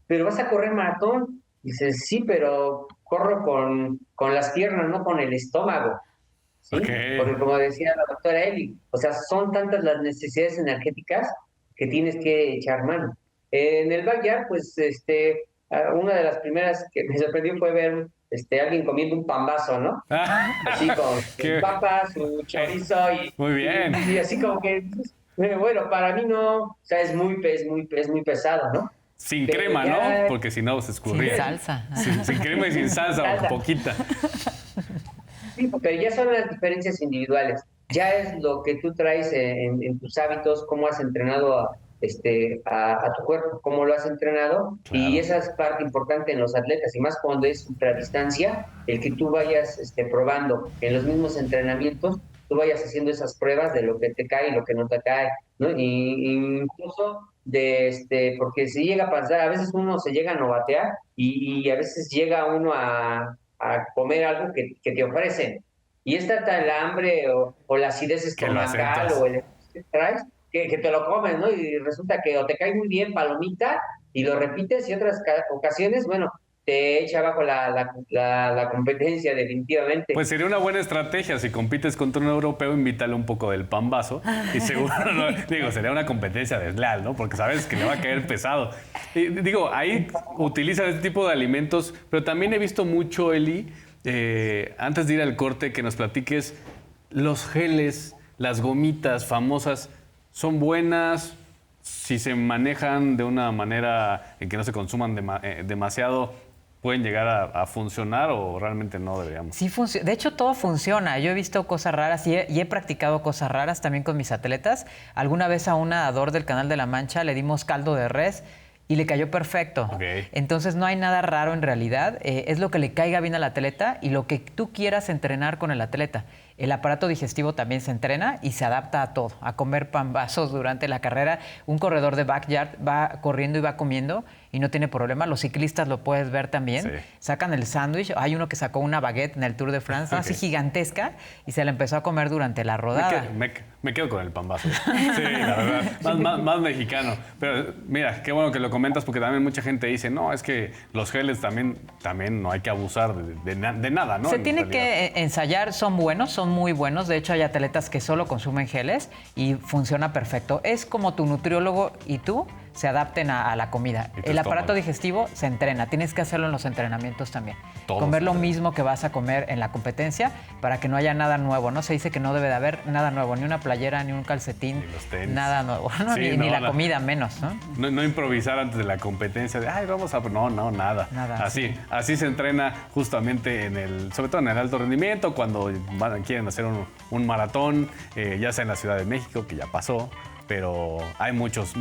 pero vas a correr maratón. Dice, sí, pero corro con las piernas, no con el estómago. ¿Sí? Ok. Porque como decía la doctora Eli, o sea, son tantas las necesidades energéticas que tienes que echar mano. En el backyard, pues, una de las primeras que me sorprendió fue ver alguien comiendo un pambazo, ¿no? Así con Qué- papas, su chorizo Muy bien. y así como que, bueno, para mí no, o sea, es muy pesado, ¿no? Sin Pero crema, ya- ¿no? Porque si no se Sin escurría. salsa. Sin crema y sin salsa, Salsa. poquita. Sí, porque ya son las diferencias individuales. Ya es lo que tú traes en tus hábitos, cómo has entrenado a tu cuerpo, cómo lo has entrenado. Claro. Y esa es parte importante en los atletas, y más cuando es ultradistancia, el que tú vayas probando en los mismos entrenamientos, tú vayas haciendo esas pruebas de lo que te cae y lo que no te cae, ¿no? Y incluso porque se llega a pasar, a veces uno se llega a novatear y a veces llega uno a comer algo que te ofrecen. Y es tanta el hambre o la acidez Que lo estomacal aceptas. o el que traes que te lo comes, ¿no? Y resulta que o te cae muy bien palomita y lo repites y otras ocasiones, bueno, te echa abajo la competencia definitivamente. Pues sería una buena estrategia si compites contra un europeo, invítale un poco del pambazo y seguro, digo, sería una competencia desleal, ¿no? Porque sabes que le va a caer pesado. Y, digo, ahí utilizan este tipo de alimentos, pero también he visto mucho, Eli, antes de ir al corte, que nos platiques los geles, las gomitas famosas, ¿son buenas? Si se manejan de una manera en que no se consuman demasiado, ¿pueden llegar a funcionar o realmente no deberíamos? Sí funciona. De hecho, todo funciona. Yo he visto cosas raras y he practicado cosas raras también con mis atletas. Alguna vez a un nadador del Canal de la Mancha le dimos caldo de res y le cayó perfecto. Ok. Entonces no hay nada raro en realidad. Es lo que le caiga bien al atleta y lo que tú quieras entrenar con el atleta. El aparato digestivo también se entrena y se adapta a todo, a comer pambazos durante la carrera. Un corredor de backyard va corriendo y va comiendo y no tiene problema. Los ciclistas lo puedes ver también. Sí. Sacan el sándwich. Hay uno que sacó una baguette en el Tour de France, así Ok. gigantesca, y se la empezó a comer durante la rodada. Me quedo con el pambazo. Sí, la verdad. Más mexicano. Pero mira, qué bueno que lo comentas porque también mucha gente dice, no, es que los geles también no hay que abusar de nada, ¿no? Se En tiene realidad. que ensayar, son buenos, son muy buenos. De hecho, hay atletas que solo consumen geles y funciona perfecto. Es como tu nutriólogo y tú se adapten a la comida. Y tu El aparato estómago. digestivo se entrena, tienes que hacerlo en los entrenamientos también. Todo Comer se lo entrena. mismo que vas a comer en la competencia para que no haya nada nuevo, ¿no? Se dice que no debe de haber nada nuevo, ni una playera, ni un calcetín, Ni los tenis. nada nuevo, ¿no? Sí, ni no, la comida menos, ¿no? No improvisar antes de la competencia de, ay, vamos a... No, nada. Nada, Así se entrena justamente sobre todo en el alto rendimiento, cuando quieren hacer un maratón, ya sea en la Ciudad de México, que ya pasó, pero hay muchas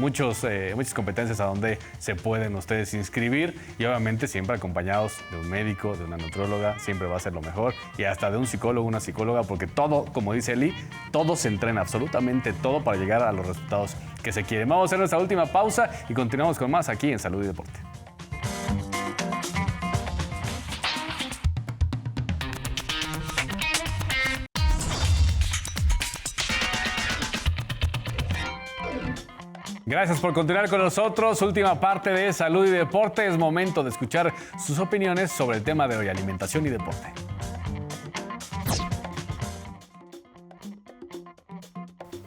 competencias a donde se pueden ustedes inscribir y obviamente siempre acompañados de un médico, de una nutrióloga, siempre va a ser lo mejor y hasta de un psicólogo, una psicóloga, porque todo, como dice Eli, todo se entrena, absolutamente todo para llegar a los resultados que se quieren. Vamos a hacer nuestra última pausa y continuamos con más aquí en Salud y Deporte. Gracias por continuar con nosotros. Última parte de Salud y Deporte. Es momento de escuchar sus opiniones sobre el tema de hoy, alimentación y deporte.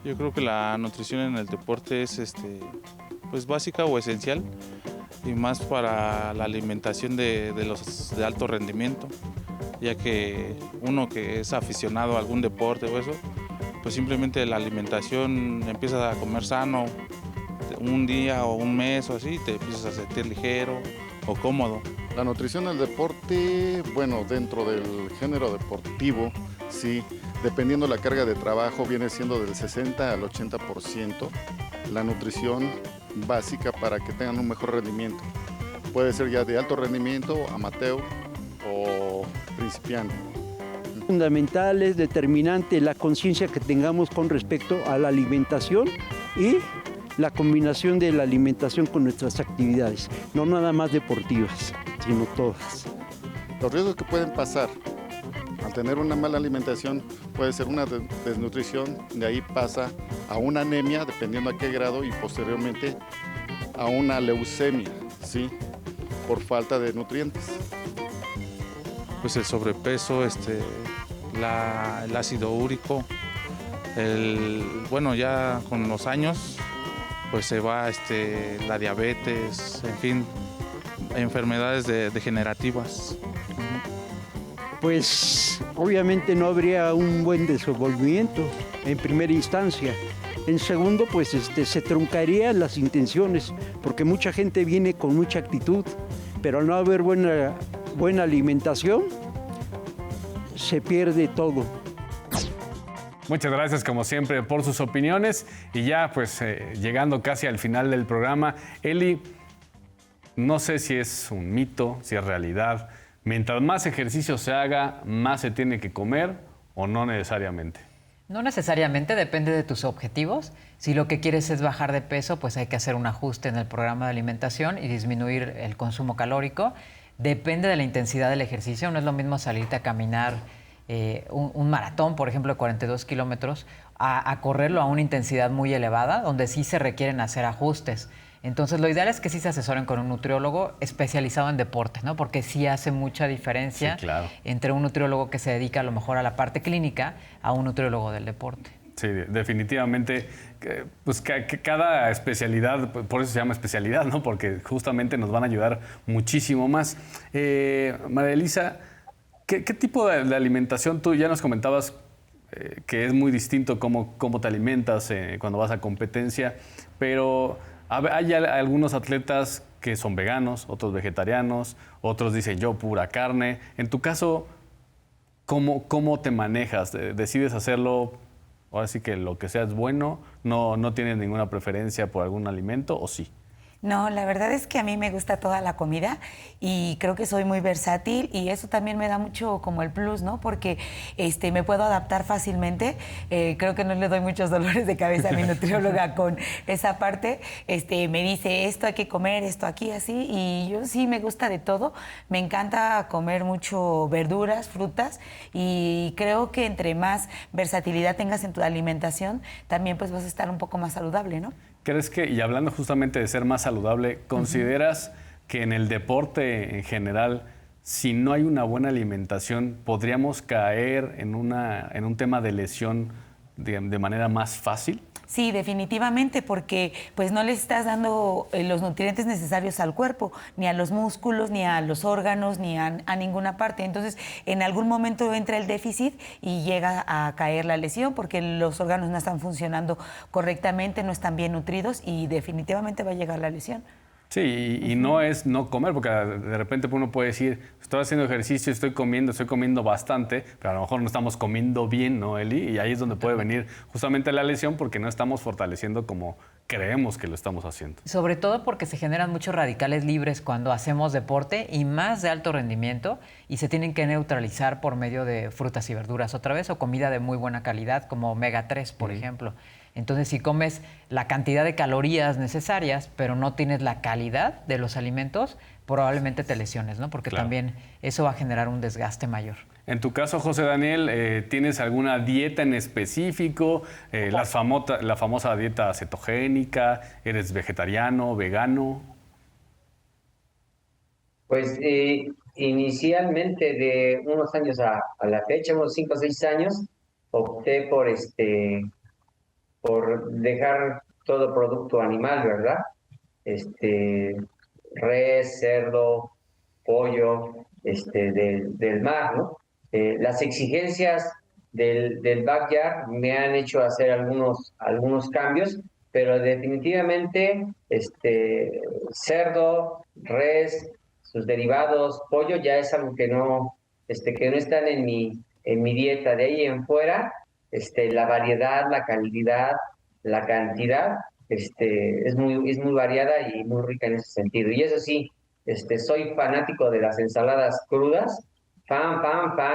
Yo creo que la nutrición en el deporte es pues básica o esencial y más para la alimentación de los de alto rendimiento, ya que uno que es aficionado a algún deporte o eso, pues simplemente la alimentación, empiezas a comer sano un día o un mes o así, te empiezas a sentir ligero o cómodo. La nutrición del deporte, bueno, dentro del género deportivo, sí, dependiendo la carga de trabajo, viene siendo del 60 al 80% la nutrición básica para que tengan un mejor rendimiento. Puede ser ya de alto rendimiento, amateur o principiante. Fundamental, es determinante la conciencia que tengamos con respecto a la alimentación y la combinación de la alimentación con nuestras actividades, no nada más deportivas, sino todas. Los riesgos que pueden pasar al tener una mala alimentación puede ser una desnutrición, de ahí pasa a una anemia, dependiendo a qué grado, y posteriormente a una leucemia, ¿sí? Por falta de nutrientes. Pues el sobrepeso, el ácido úrico, bueno, ya con los años pues se va la diabetes, en fin, enfermedades degenerativas. Pues obviamente no habría un buen desenvolvimiento en primera instancia. En segundo, pues se truncarían las intenciones, porque mucha gente viene con mucha actitud, pero al no haber buena alimentación, se pierde todo. Muchas gracias, como siempre, por sus opiniones. Y ya, pues, llegando casi al final del programa, Eli, no sé si es un mito, si es realidad. Mientras más ejercicio se haga, más se tiene que comer, ¿o no necesariamente? No necesariamente, depende de tus objetivos. Si lo que quieres es bajar de peso, pues hay que hacer un ajuste en el programa de alimentación y disminuir el consumo calórico. Depende de la intensidad del ejercicio. No es lo mismo salirte a caminar un maratón, por ejemplo, de 42 kilómetros, a correrlo a una intensidad muy elevada, donde sí se requieren hacer ajustes. Entonces, lo ideal es que sí se asesoren con un nutriólogo especializado en deportes, ¿no? Porque sí hace mucha diferencia, sí, claro, entre un nutriólogo que se dedica a lo mejor a la parte clínica a un nutriólogo del deporte. Sí, definitivamente, pues cada especialidad, por eso se llama especialidad, ¿no? Porque justamente nos van a ayudar muchísimo más. María Elisa, ¿qué tipo de alimentación? Tú ya nos comentabas que es muy distinto cómo te alimentas cuando vas a competencia, pero hay algunos atletas que son veganos, otros vegetarianos, otros dicen yo pura carne. En tu caso, ¿cómo te manejas? ¿Decides hacerlo, ahora sí que lo que sea es bueno? ¿No tienes ninguna preferencia por algún alimento o sí? No, la verdad es que a mí me gusta toda la comida y creo que soy muy versátil y eso también me da mucho como el plus, ¿no? Porque me puedo adaptar fácilmente. Creo que no le doy muchos dolores de cabeza a mi nutrióloga con esa parte. Me dice esto hay que comer, esto aquí, así, y yo sí me gusta de todo. Me encanta comer mucho verduras, frutas y creo que entre más versatilidad tengas en tu alimentación, también pues vas a estar un poco más saludable, ¿no? ¿Crees que, y hablando justamente de ser más saludable, consideras que en el deporte en general, si no hay una buena alimentación, podríamos caer en un tema de lesión de manera más fácil? Sí, definitivamente, porque pues no le estás dando los nutrientes necesarios al cuerpo, ni a los músculos, ni a los órganos, ni a ninguna parte. Entonces, en algún momento entra el déficit y llega a caer la lesión porque los órganos no están funcionando correctamente, no están bien nutridos y definitivamente va a llegar la lesión. Sí, y no es no comer, porque de repente uno puede decir, estoy haciendo ejercicio, estoy comiendo bastante, pero a lo mejor no estamos comiendo bien, ¿no, Eli? Y ahí es donde puede venir justamente la lesión porque no estamos fortaleciendo como creemos que lo estamos haciendo. Sobre todo porque se generan muchos radicales libres cuando hacemos deporte y más de alto rendimiento y se tienen que neutralizar por medio de frutas y verduras otra vez o comida de muy buena calidad como omega 3, por ejemplo. Entonces, si comes la cantidad de calorías necesarias, pero no tienes la calidad de los alimentos, probablemente te lesiones, ¿no? Porque también eso va a generar un desgaste mayor. En tu caso, José Daniel, ¿tienes alguna dieta en específico? La famosa dieta cetogénica, ¿eres vegetariano, vegano? Pues inicialmente de unos años a la fecha, unos 5 o 6 años, opté por dejar todo producto animal, ¿verdad? res, cerdo, pollo, del mar, ¿no? Las exigencias del backyard me han hecho hacer algunos cambios, pero definitivamente cerdo, res, sus derivados, pollo ya es algo que no están en mi dieta. De ahí en fuera, la variedad, la calidad, la cantidad, es muy variada y muy rica en ese sentido. Y eso sí, soy fanático de las ensaladas crudas, fan,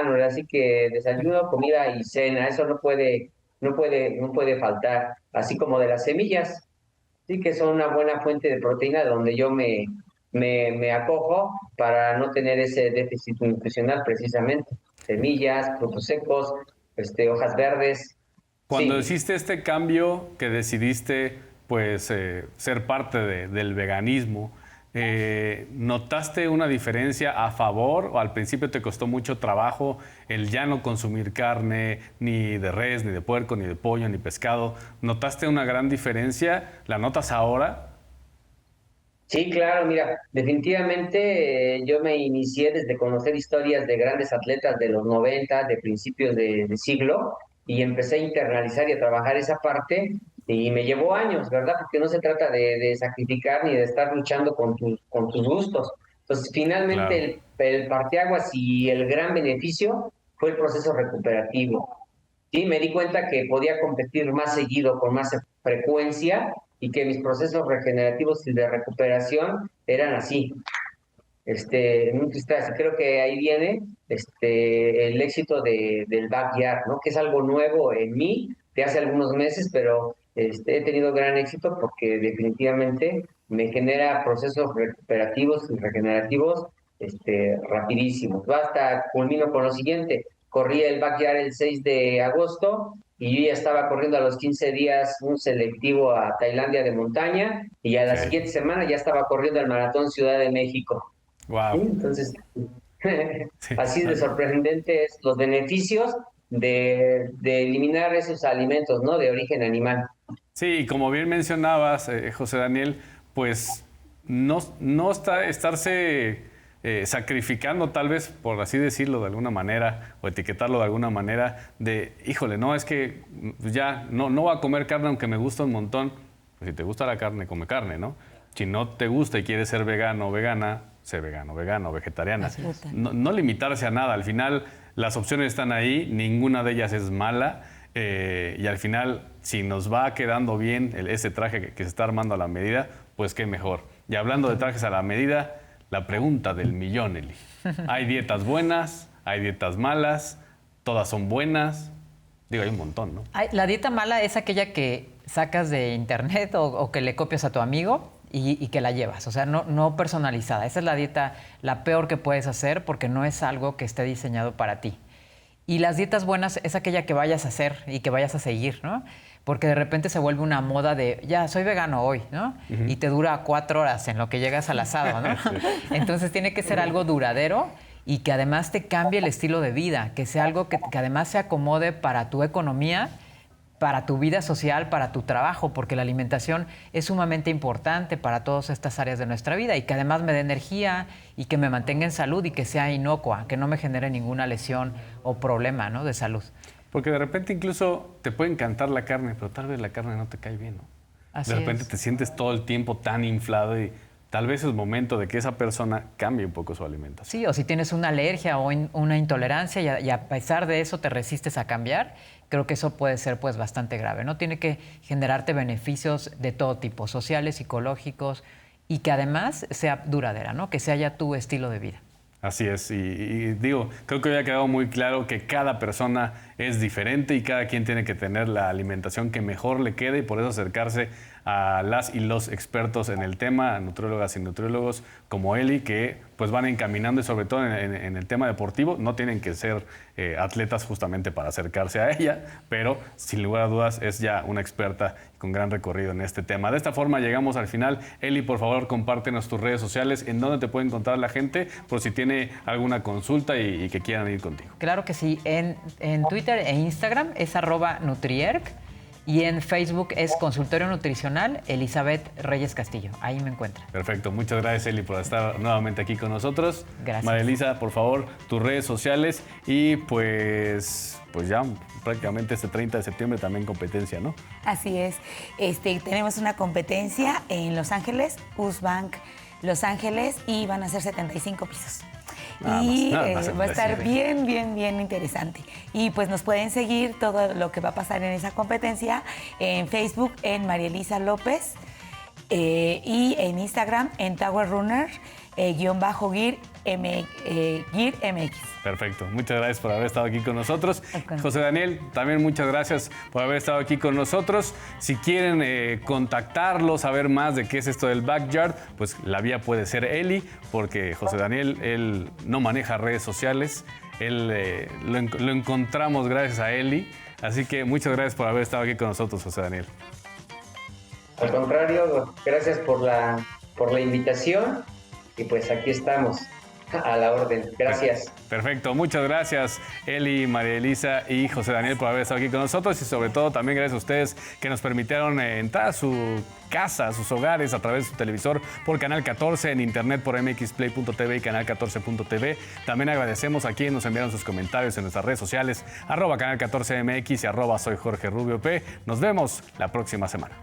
¿no? Así que desayuno, comida y cena, eso no puede faltar, así como de las semillas, sí que son una buena fuente de proteína donde yo me acojo para no tener ese déficit nutricional precisamente. Semillas, frutos secos, hojas verdes. Cuando Sí. hiciste este cambio que decidiste pues ser parte del veganismo, ¿notaste una diferencia a favor o al principio te costó mucho trabajo el ya no consumir carne, ni de res, ni de puerco, ni de pollo, ni pescado? ¿Notaste una gran diferencia? ¿La notas ahora? Sí, claro, mira, definitivamente yo me inicié desde conocer historias de grandes atletas de los 90, de principios de siglo, y empecé a internalizar y a trabajar esa parte, y me llevó años, ¿verdad? Porque no se trata de sacrificar ni de estar luchando con tus gustos. Entonces, finalmente, Claro. el parteaguas y el gran beneficio fue el proceso recuperativo. Sí, me di cuenta que podía competir más seguido, con más frecuencia, y que mis procesos regenerativos y de recuperación eran así, muy tristes. Creo que ahí viene el éxito del backyard, ¿no? Que es algo nuevo en mí de hace algunos meses, pero he tenido gran éxito porque definitivamente me genera procesos recuperativos y regenerativos rapidísimos. Basta, culmino con lo siguiente: corrí el backyard el 6 de agosto y yo ya estaba corriendo a los 15 días un selectivo a Tailandia de montaña, y a la Ok. siguiente semana ya estaba corriendo el Maratón Ciudad de México. ¿Sí? Wow. Entonces, Sí. así de sorprendentes los beneficios de eliminar esos alimentos, ¿no? De origen animal. Sí, y como bien mencionabas, José Daniel, pues no estarse sacrificando, tal vez, por así decirlo de alguna manera, o etiquetarlo de alguna manera, híjole, no, es que ya no voy a comer carne aunque me gusta un montón. Pues si te gusta la carne, come carne, ¿no? Si no te gusta y quieres ser vegano o vegana, sé vegano, vegetariana. No limitarse a nada. Al final, las opciones están ahí, ninguna de ellas es mala. Y al final, si nos va quedando bien ese traje que se está armando a la medida, pues qué mejor. Y hablando de trajes a la medida, la pregunta del millón, Eli. Hay dietas buenas, hay dietas malas, todas son buenas. Digo, hay un montón, ¿no? La dieta mala es aquella que sacas de internet o que le copias a tu amigo y que la llevas, o sea, no personalizada. Esa es la dieta, la peor que puedes hacer, porque no es algo que esté diseñado para ti. Y las dietas buenas es aquella que vayas a hacer y que vayas a seguir, ¿no? Porque de repente se vuelve una moda de, ya, soy vegano hoy, ¿no? Y te dura 4 horas en lo que llegas al asado, ¿no? Entonces tiene que ser algo duradero y que además te cambie el estilo de vida, que sea algo que además se acomode para tu economía, para tu vida social, para tu trabajo, porque la alimentación es sumamente importante para todas estas áreas de nuestra vida, y que además me dé energía y que me mantenga en salud y que sea inocua, que no me genere ninguna lesión o problema, ¿no?, de salud. Porque de repente incluso te puede encantar la carne, pero tal vez la carne no te cae bien, ¿no? Así de repente es. te sientes todo el tiempo tan inflado y tal vez es momento de que esa persona cambie un poco su alimentación. Sí, o si tienes una alergia o una intolerancia y a pesar de eso te resistes a cambiar, creo que eso puede ser pues bastante grave, ¿no? Tiene que generarte beneficios de todo tipo, sociales, psicológicos, y que además sea duradera, ¿no? Que sea ya tu estilo de vida. Así es, y digo, creo que hoy ha quedado muy claro que cada persona es diferente y cada quien tiene que tener la alimentación que mejor le quede, y por eso acercarse a las y los expertos en el tema, a nutriólogas y nutriólogos como Eli, que pues van encaminando, y sobre todo en el tema deportivo, no tienen que ser atletas justamente para acercarse a ella, pero sin lugar a dudas es ya una experta con gran recorrido en este tema. De esta forma llegamos al final. Eli, por favor, compártenos tus redes sociales, en dónde te puede encontrar la gente, por si tiene alguna consulta y que quieran ir contigo. Claro que sí, en Twitter e Instagram es @nutrierc, Y en Facebook es Consultorio Nutricional Elizabeth Reyes Castillo. Ahí me encuentran. Perfecto. Muchas gracias, Eli, por estar nuevamente aquí con nosotros. Gracias. María Elisa, por favor, tus redes sociales y pues ya prácticamente este 30 de septiembre también competencia, ¿no? Así es. Tenemos una competencia en Los Ángeles, USBank Los Ángeles, y van a ser 75 pisos. Nada más Va a estar bien interesante. Y pues nos pueden seguir todo lo que va a pasar en esa competencia en Facebook en María Elisa López y en Instagram en Tower Runner _Gear MX. Perfecto. Muchas gracias por haber estado aquí con nosotros. José Daniel, también muchas gracias por haber estado aquí con nosotros. Si quieren contactarlo, saber más de qué es esto del backyard, pues la vía puede ser Eli, porque José Daniel, él no maneja redes sociales. Él lo encontramos gracias a Eli. Así que muchas gracias por haber estado aquí con nosotros, José Daniel. Al contrario, gracias por la invitación y pues aquí estamos. A la orden. Gracias. Perfecto. Muchas gracias, Eli, María Elisa y José Daniel, por haber estado aquí con nosotros y sobre todo también gracias a ustedes que nos permitieron entrar a su casa, a sus hogares a través de su televisor por Canal 14, en internet por mxplay.tv y canal14.tv. También agradecemos a quienes nos enviaron sus comentarios en nuestras redes sociales, @canal14mx y @soy Jorge Rubio P. Nos vemos la próxima semana.